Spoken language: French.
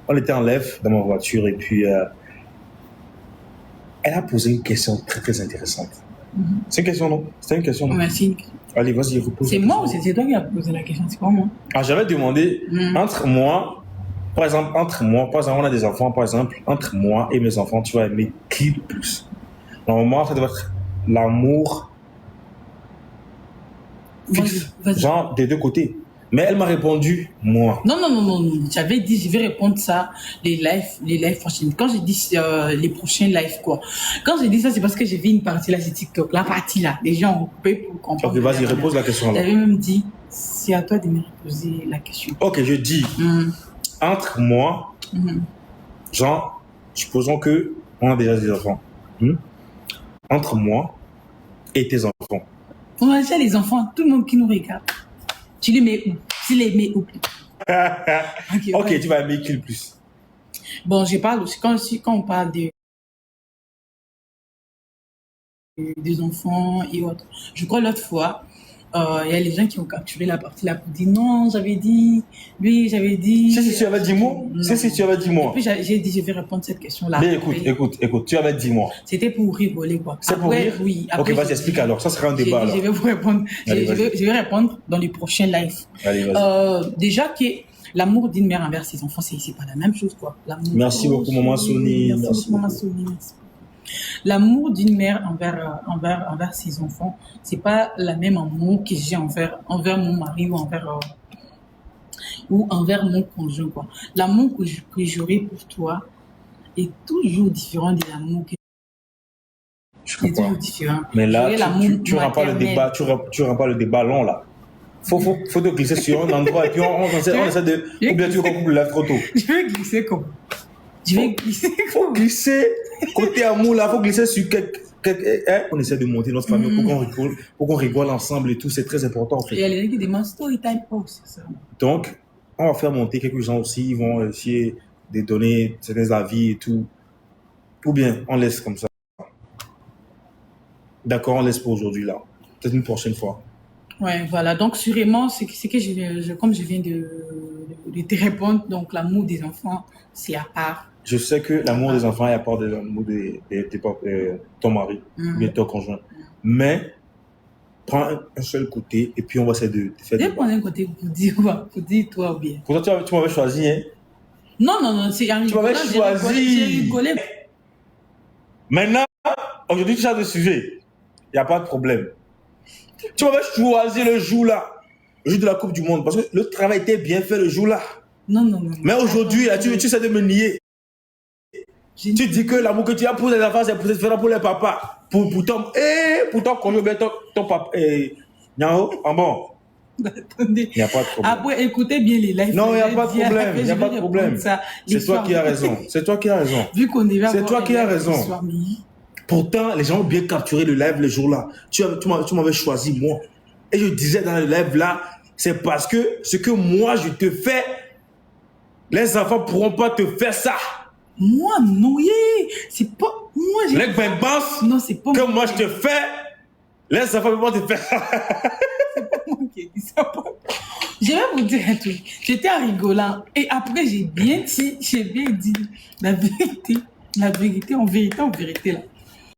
On était en live dans ma voiture et puis elle a posé une question très très intéressante. C'est une question, non? C'était une question, non? Merci. Allez, vas-y, repose. C'est moi ou c'est toi qui as posé la question? C'est pas moi. Ah, j'avais demandé entre moi, par exemple, on a des enfants, par exemple, entre moi et mes enfants, tu vas aimer qui le plus? Normalement, ça doit être l'amour fixe, genre des deux côtés. Mais elle m'a répondu, moi. Non. J'avais dit, je vais répondre ça, les lives prochaines. Quand j'ai dit les prochains lives, quoi. Quand j'ai dit ça, c'est parce que j'ai vu une partie là sur TikTok. La partie là, les gens ont coupé pour comprendre. Ok, vas-y, repose la question là. J'avais même dit, c'est à toi de me reposer la question. Ok, je dis, entre moi, genre, supposons que on a déjà des enfants. Entre moi et tes enfants. On a déjà les enfants, tout le monde qui nous regarde. Tu les mets où? Tu les mets où? Ok, tu vas aimer qui le plus? Bon, je parle aussi, quand on parle des enfants et autres. Je crois l'autre fois, il y a les gens qui ont capturé la partie là pour dire non, j'avais dit, j'avais dit. Si tu avais dit moi. Si tu avais dit moi. Et puis j'ai dit, je vais répondre à cette question-là. Mais écoute, tu avais dit moi. C'était pour rigoler, quoi. C'est pour rire? Oui. Après, ok, vas-y, explique alors. Ça sera un débat alors. Je vais vous répondre. Je vais répondre dans les prochains lives. Allez, vas-y. Déjà que l'amour d'une mère envers ses enfants, c'est pas la même chose, quoi. Merci beaucoup, Maman Souni. Merci beaucoup, Maman Souni. L'amour d'une mère envers ses enfants, c'est pas la même amour que j'ai envers mon mari ou envers mon conjoint, quoi. L'amour que j'aurai pour toi est toujours différent de l'amour que c'est toujours différent. Mais là, tu rends pas le débat, tu rends pas le débat long là. Faut te glisser sur un endroit et puis on essaie de. Ou bien tu recoupes la trop tôt. Je vais glisser comme. Faut glisser côté amour là, faut glisser sur on essaie de monter notre famille pour qu'on rigole ensemble et tout, c'est très important en fait. Il y a les gens qui demandent story time, c'est ça. Donc, on va faire monter quelques gens aussi, ils vont essayer de donner certains avis et tout. Ou bien, on laisse comme ça. D'accord, on laisse pour aujourd'hui là. Peut-être une prochaine fois. Ouais, voilà. Donc, sûrement, c'est que comme je viens de te répondre, donc l'amour des enfants, c'est à part. Je sais que l'amour des enfants est à part de l'amour de ton mari, de ton conjoint. Mais, prends un seul côté et puis on va essayer de faire. Je vais prendre un côté pour dire quoi? Pour dire toi ou bien. Pour toi, tu m'avais choisi, hein? Non, c'est un tu m'avais choisi. J'ai rigolé. Maintenant, aujourd'hui, tu changes de sujet. Il n'y a pas de problème. Tu m'avais choisi le jour là, le jour de la Coupe du Monde, parce que le travail était bien fait le jour là. Non. Mais aujourd'hui, là, tu essaies de me nier. Tu dis que l'amour que tu as pour les enfants, c'est peut-être pour les papas. Pour ton conjoint, ton papa. Nyao, en bon. Attendez. Il n'y a pas de problème. Après, écoutez bien les lives. Non, il n'y a pas de problème. Il n'y a pas de problème. C'est toi qui as raison. C'est toi qui as raison. Vu qu'on est c'est toi qui as raison. Pourtant, les gens ont bien capturé le live le jour-là. Tu m'avais choisi, moi. Et je disais dans le live là, c'est parce que ce que moi je te fais, les enfants ne pourront pas te faire ça. Moi, non, c'est pas. Moi, j'ai. Les bambas non, c'est pas que moi je te fais, les enfants ne pourront pas te faire ça. C'est pas moi qui ai dit ça. Je vais vous dire un truc. J'étais en rigolant. Et après, j'ai bien dit la vérité. La vérité, en vérité, là.